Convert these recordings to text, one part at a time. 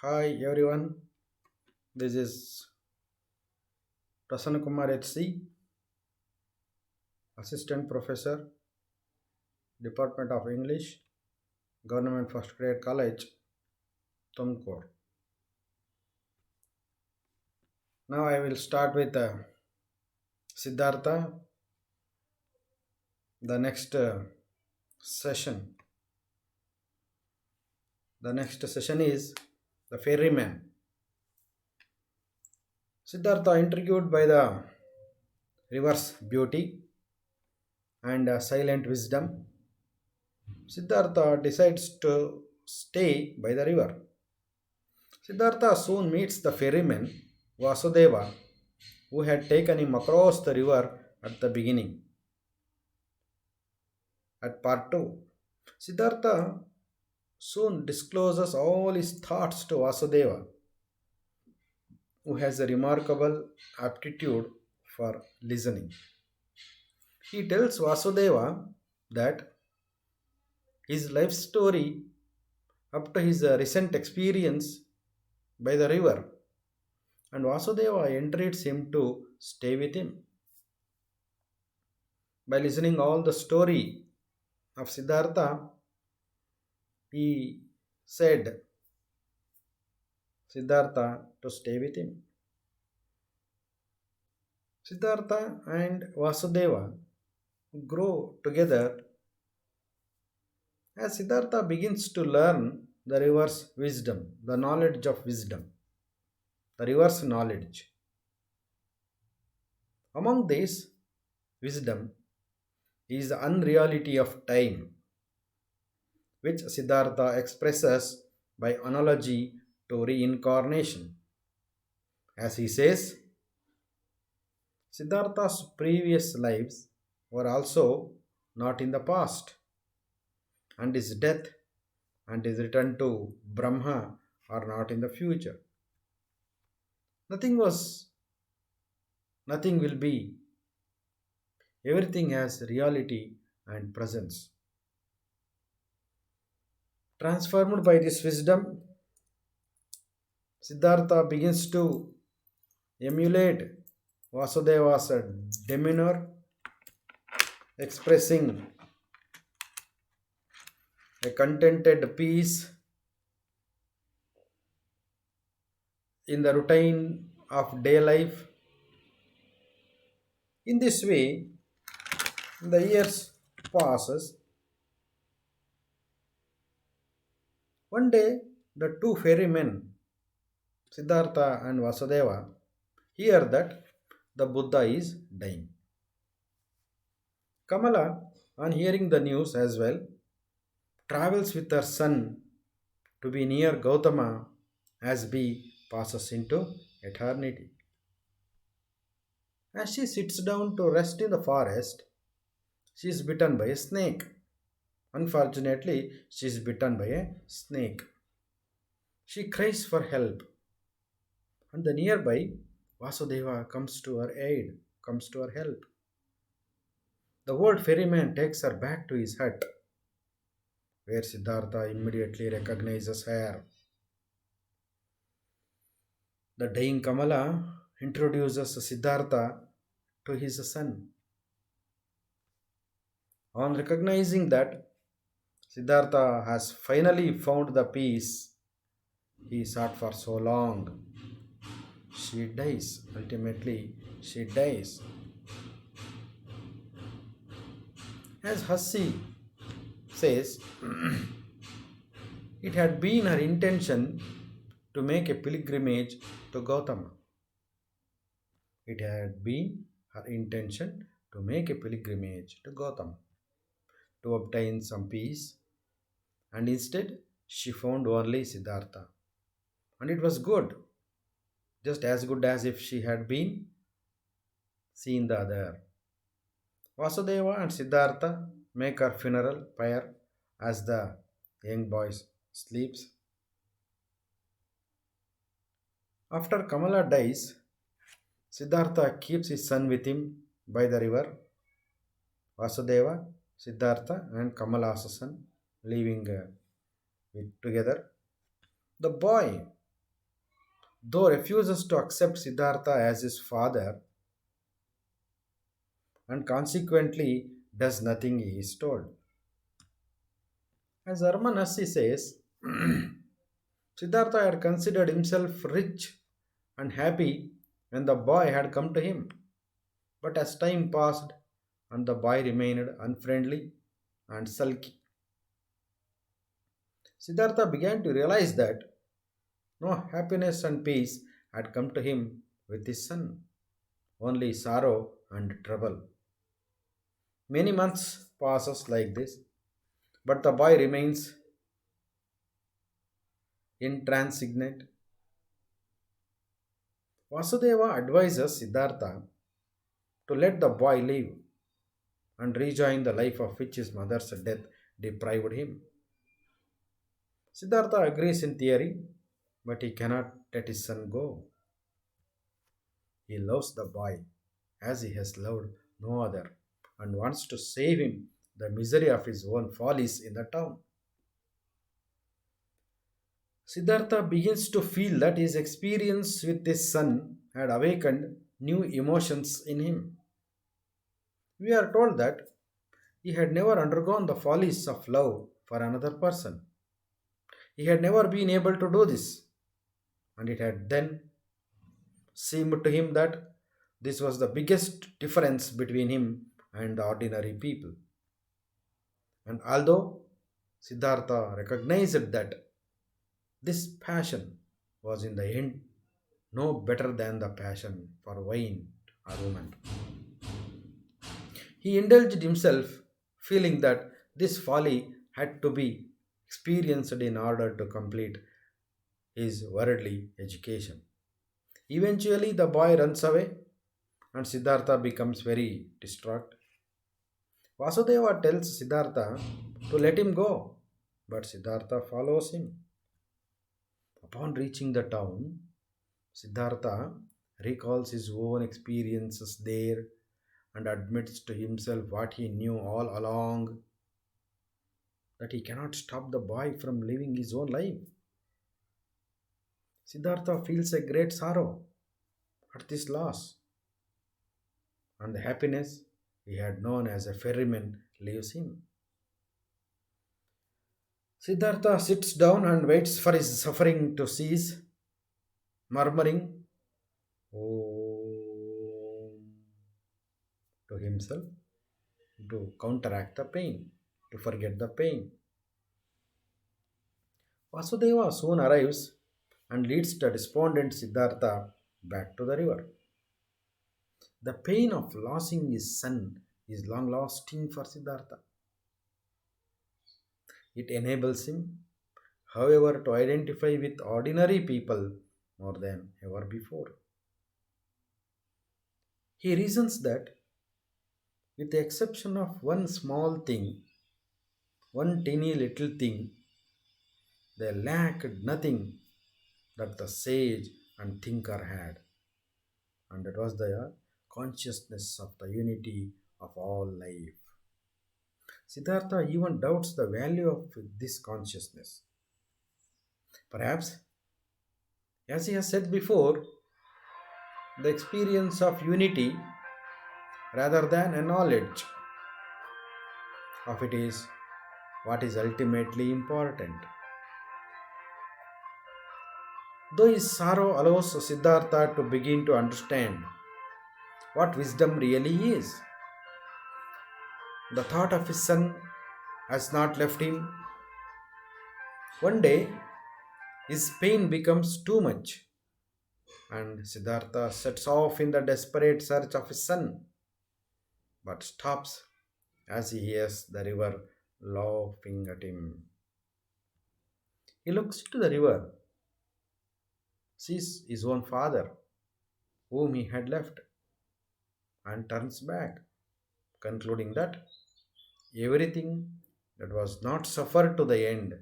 Hi everyone, this is Prasanna Kumar HC, Assistant Professor, Department of English, Government First Grade College, Tumkur. Now I will start with Siddhartha, the next session. The next session is the ferryman. Siddhartha, intrigued by the river's beauty and silent wisdom, Siddhartha decides to stay by the river. Siddhartha soon meets the ferryman Vasudeva, who had taken him across the river at the beginning. At part 2, Siddhartha soon discloses all his thoughts to Vasudeva, who has a remarkable aptitude for listening. He tells Vasudeva that his life story up to his recent experience by the river, and Vasudeva entreats him to stay with him. By listening all the story of Siddhartha, he said Siddhartha to stay with him. Siddhartha and Vasudeva grow together as Siddhartha begins to learn the river's wisdom, the knowledge of wisdom, the river's knowledge. Among this wisdom is the unreality of time, which Siddhartha expresses by analogy to reincarnation. As he says, Siddhartha's previous lives were also not in the past, and his death and his return to Brahma are not in the future. Nothing was, nothing will be. Everything has reality and presence. Transformed by this wisdom, Siddhartha begins to emulate Vasudeva's demeanor, expressing a contented peace in the routine of day life. In this way, the years passes. One day, the two ferrymen, Siddhartha and Vasudeva, hear that the Buddha is dying. Kamala, on hearing the news as well, travels with her son to be near Gautama as he passes into eternity. As she sits down to rest in the forest, she is bitten by a snake. Unfortunately, she is bitten by a snake. She cries for help, and the nearby Vasudeva comes to her aid, comes to her help. The old ferryman takes her back to his hut, where Siddhartha immediately recognizes her. The dying Kamala introduces Siddhartha to his son. On recognizing that Siddhartha has finally found the peace he sought for so long, she dies. Ultimately, she dies. As Hassi says, it had been her intention to make a pilgrimage to Gautama. It had been her intention to make a pilgrimage to Gautama to obtain some peace, and instead she found only Siddhartha. And it was good, just as good as if she had been seen the other. Vasudeva and Siddhartha make her funeral pyre as the young boy sleeps. After Kamala dies, Siddhartha keeps his son with him by the river. Vasudeva, Siddhartha, and Kamala's son living together. The boy though refuses to accept Siddhartha as his father and consequently does nothing he is told. As Armanasi says, Siddhartha had considered himself rich and happy when the boy had come to him. But as time passed and the boy remained unfriendly and sulky, Siddhartha began to realize that no happiness and peace had come to him with his son, only sorrow and trouble. Many months passes like this, but the boy remains intransigent. Vasudeva advises Siddhartha to let the boy live and rejoin the life of which his mother's death deprived him. Siddhartha agrees in theory, but he cannot let his son go. He loves the boy as he has loved no other and wants to save him the misery of his own follies in the town. Siddhartha begins to feel that his experience with his son had awakened new emotions in him. We are told that he had never undergone the follies of love for another person. He had never been able to do this, and it had then seemed to him that this was the biggest difference between him and the ordinary people. And although Siddhartha recognized that this passion was in the end no better than the passion for wine or woman, he indulged himself, feeling that this folly had to be experienced in order to complete his worldly education. Eventually, the boy runs away and Siddhartha becomes very distraught. Vasudeva tells Siddhartha to let him go, but Siddhartha follows him. Upon reaching the town, Siddhartha recalls his own experiences there and admits to himself what he knew all along, that he cannot stop the boy from living his own life. Siddhartha feels a great sorrow at this loss, and the happiness he had known as a ferryman leaves him. Siddhartha sits down and waits for his suffering to cease, murmuring Om to himself to counteract the pain, to forget the pain. Vasudeva soon arrives and leads the despondent Siddhartha back to the river. The pain of losing his son is long lasting for Siddhartha. It enables him, however, to identify with ordinary people more than ever before. He reasons that, with the exception of one small thing, one teeny little thing, they lacked nothing that the sage and thinker had, and that was the consciousness of the unity of all life. Siddhartha even doubts the value of this consciousness. Perhaps, as he has said before, the experience of unity rather than a knowledge of it is what is ultimately important. Though his sorrow allows Siddhartha to begin to understand what wisdom really is, the thought of his son has not left him. One day, his pain becomes too much, and Siddhartha sets off in the desperate search of his son, but stops as he hears the river laughing at him. He looks into the river, sees his own father, whom he had left, and turns back, concluding that everything that was not suffered to the end,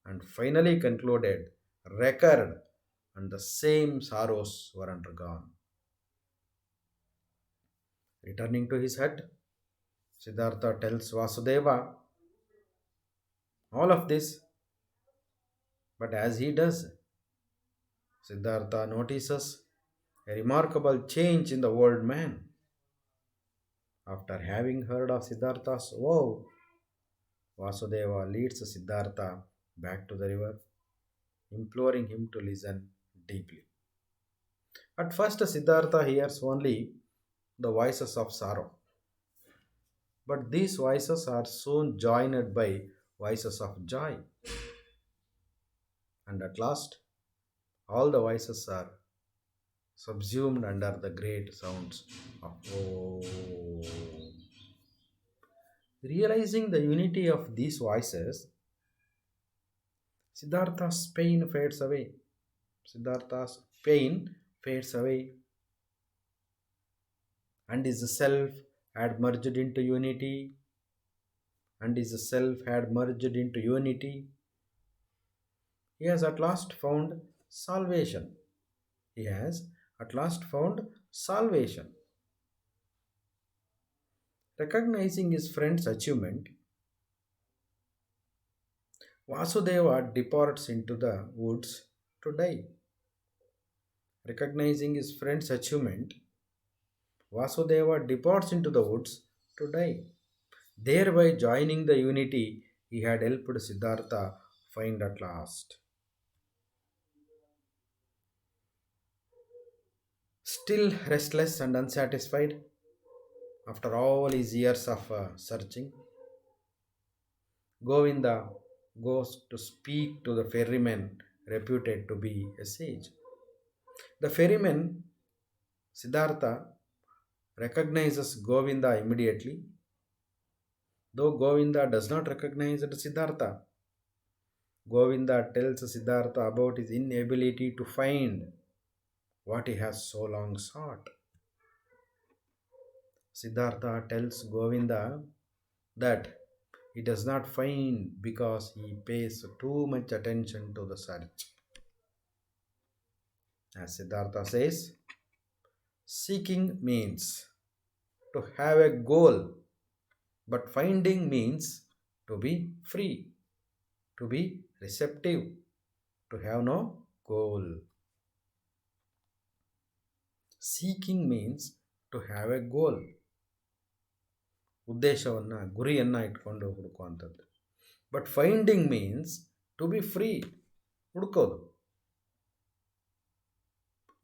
and finally concluded, recurred, and the same sorrows were undergone. Returning to his hut, Siddhartha tells Vasudeva all of this, but as he does, Siddhartha notices a remarkable change in the old man. After having heard of Siddhartha's vow, Vasudeva leads Siddhartha back to the river, imploring him to listen deeply. At first, Siddhartha hears only the voices of sorrow, but these voices are soon joined by voices of joy, and at last, all the voices are subsumed under the great sounds of Om. Realizing the unity of these voices, Siddhartha's pain fades away. Siddhartha's pain fades away, and his self had merged into unity, and his self had merged into unity. He has at last found salvation. He has at last found salvation. Recognizing his friend's achievement, Vasudeva departs into the woods to die. Recognizing his friend's achievement, Vasudeva departs into the woods to die, thereby joining the unity he had helped Siddhartha find at last. Still restless and unsatisfied, after all his years of searching, Govinda goes to speak to the ferryman reputed to be a sage. The ferryman, Siddhartha, recognizes Govinda immediately, though Govinda does not recognize Siddhartha. Govinda tells Siddhartha about his inability to find what he has so long sought. Siddhartha tells Govinda that he does not find because he pays too much attention to the search. As Siddhartha says, seeking means to have a goal, but finding means to be free, to be receptive, to have no goal. Seeking means to have a goal. ಉದ್ದೇಶವನ್ನು ಗುರಿಯನ್ನು ಇಟ್ಕೊಂಡು ಹುಡುಕುವಂಥದ್ದು. But finding means to be free, ಹುಡುಕೋದು.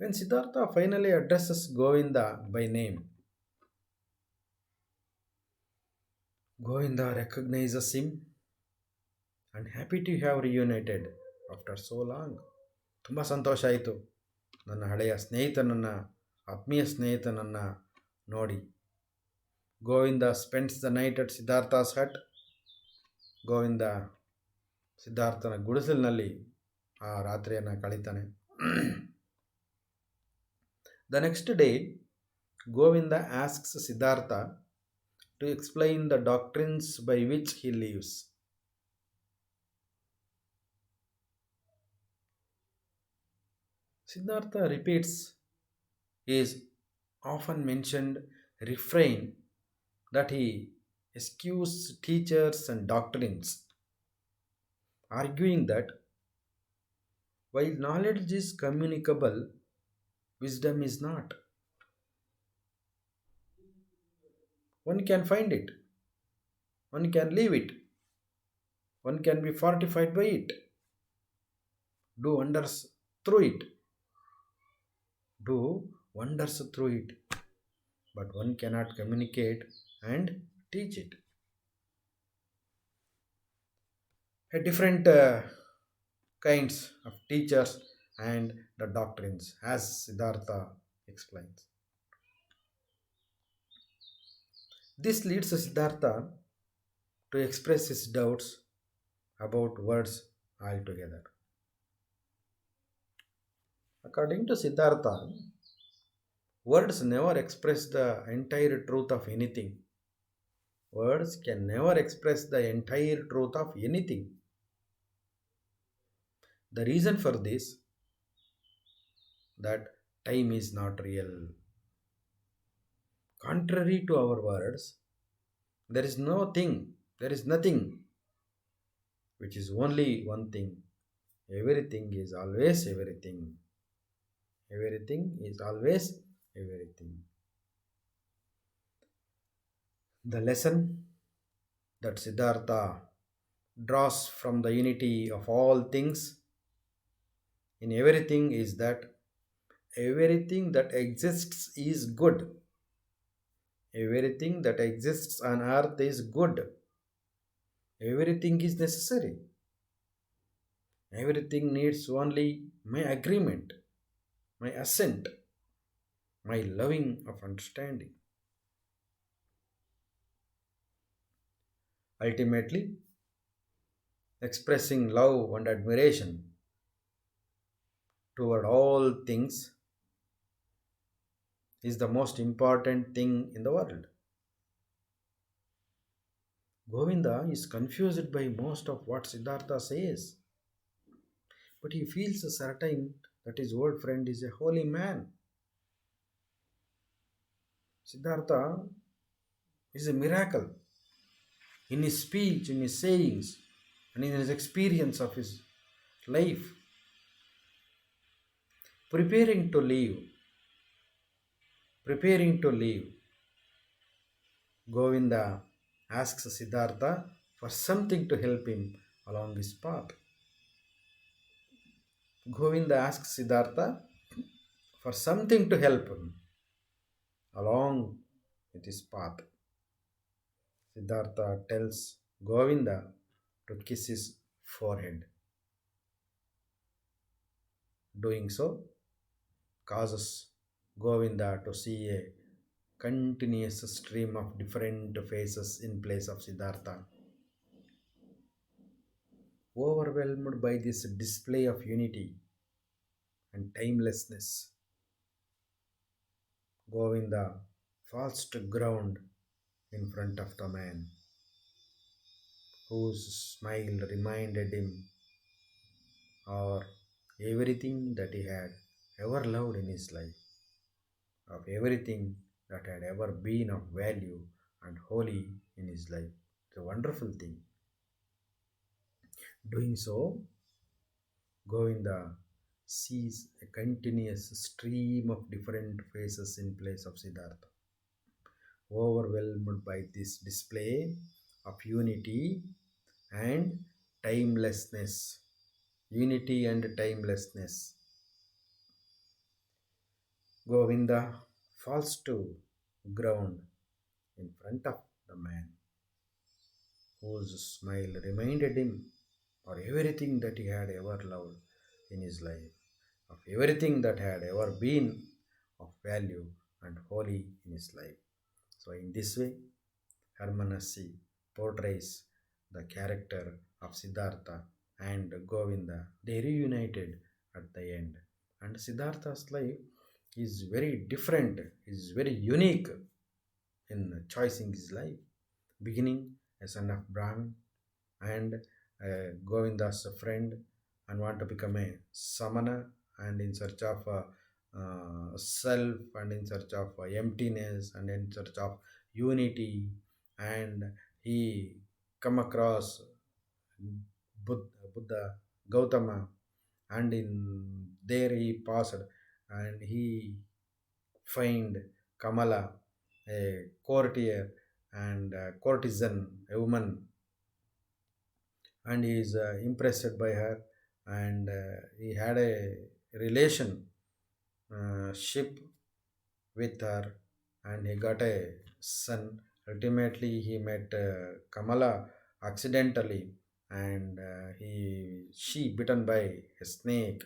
When Siddhartha finally addresses Govinda by name, Govinda recognises him and happy to have reunited after so long. ತುಂಬ ಸಂತೋಷ ಆಯಿತು ನನ್ನ ಹಳೆಯ ಸ್ನೇಹಿತನನ್ನು, ಆತ್ಮೀಯ ಸ್ನೇಹಿತನನ್ನು ನೋಡಿ. Govinda spends the night at Siddhartha's hut. Govinda ಸಿದ್ಧಾರ್ಥನ ಗುಡಿಸಲಿನಲ್ಲಿ ಆ ರಾತ್ರಿಯನ್ನು ಕಳೀತಾನೆ. The next day, Govinda asks Siddhartha to explain the doctrines by which he lives. Siddhartha repeats his often mentioned refrain that he eschews teachers and doctrines, arguing that while knowledge is communicable, wisdom is not. One can find it, one can live it, one can be fortified by it, do wonders through it, do wonders through it, but one cannot communicate and teach it. A different kinds of teachers and the doctrines, as Siddhartha explains. This leads Siddhartha to express his doubts about words altogether. According to Siddhartha, words never express the entire truth of anything. Words can never express the entire truth of anything. The reason for this, that time is not real. Contrary to our words, there is nothing which is only one thing. Everything is always everything. Everything is always everything. The lesson that Siddhartha draws from the unity of all things in everything is that everything that exists is good. Everything that exists on earth is good. Everything is necessary. Everything needs only my agreement, my assent, my loving of understanding. Ultimately, expressing love and admiration toward all things is the most important thing in the world. Govinda is confused by most of what Siddhartha says, but he feels certain that his old friend is a holy man. Siddhartha is a miracle in his speech, in his sayings, and in his experience of his life. Preparing to leave, preparing to leave, Govinda asks Siddhartha for something to help him along his path. Govinda asks Siddhartha for something to help him along with his path. Siddhartha tells Govinda to kiss his forehead. Doing so causes Govinda to see a continuous stream of different faces in place of Siddhartha. Overwhelmed by this display of unity and timelessness, Govinda falls to ground in front of the man whose smile reminded him of everything that he had ever loved in his life, of everything that had ever been of value and holy in his life. It's a wonderful thing. Doing so, Govinda sees a continuous stream of different faces in place of Siddhartha. Overwhelmed by this display of unity and timelessness. Unity and timelessness. Govinda falls to ground in front of the man whose smile reminded him of everything that he had ever loved in his life, of everything that had ever been of value and holy in his life. So, in this way, Hermanasi portrays the character of Siddhartha and Govinda. They reunited at the end, and Siddhartha's life is very different, is very unique in choosing his life. Beginning a son of Brahmin and Govinda's friend, and want to become a samana and in search of self and in search of emptiness and in search of unity, and he come across Buddha Gautama, and in there he passed and he find Kamala, a courtier and a courtesan, a woman, and he is impressed by her, and he had a relation ship with her, and he got a son. Ultimately, he met Kamala accidentally, and he she bitten by a snake,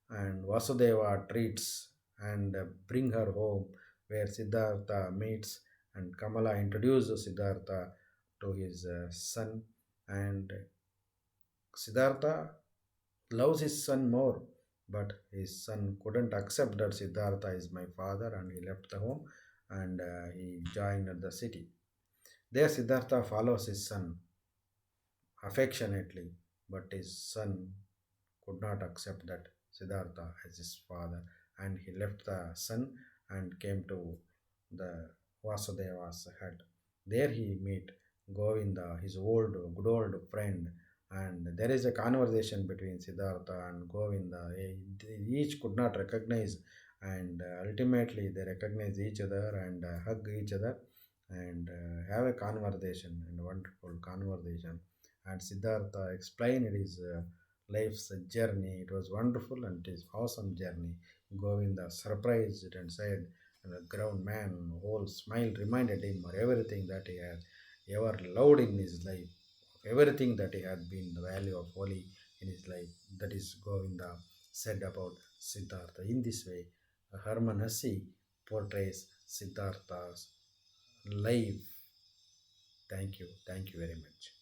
and Vasudeva treats and bring her home where Siddhartha meets, and Kamala introduces Siddhartha to his son, and Siddhartha loves his son more, but his son couldn't accept that Siddhartha is my father, and he left the home and he joined the city. There, Siddhartha follows his son affectionately, but his son could not accept that Siddhartha as his father, and he left the son and came to the Vasudeva's hut. There he met Govinda, his good old friend, And there is a conversation between Siddhartha and Govinda. They each could not recognize, and ultimately they recognize each other and hug each other and have a conversation and wonderful conversation. And Siddhartha explained his life's journey. It was wonderful and it is awesome journey. Govinda surprised and said, and the ground man whole smile reminded him of everything that he had ever loved in his life, everything that he had been the value of holy in his life. That is Govinda said about Siddhartha. In this way, Herman Hesse portrays Siddhartha's life. Thank you very much.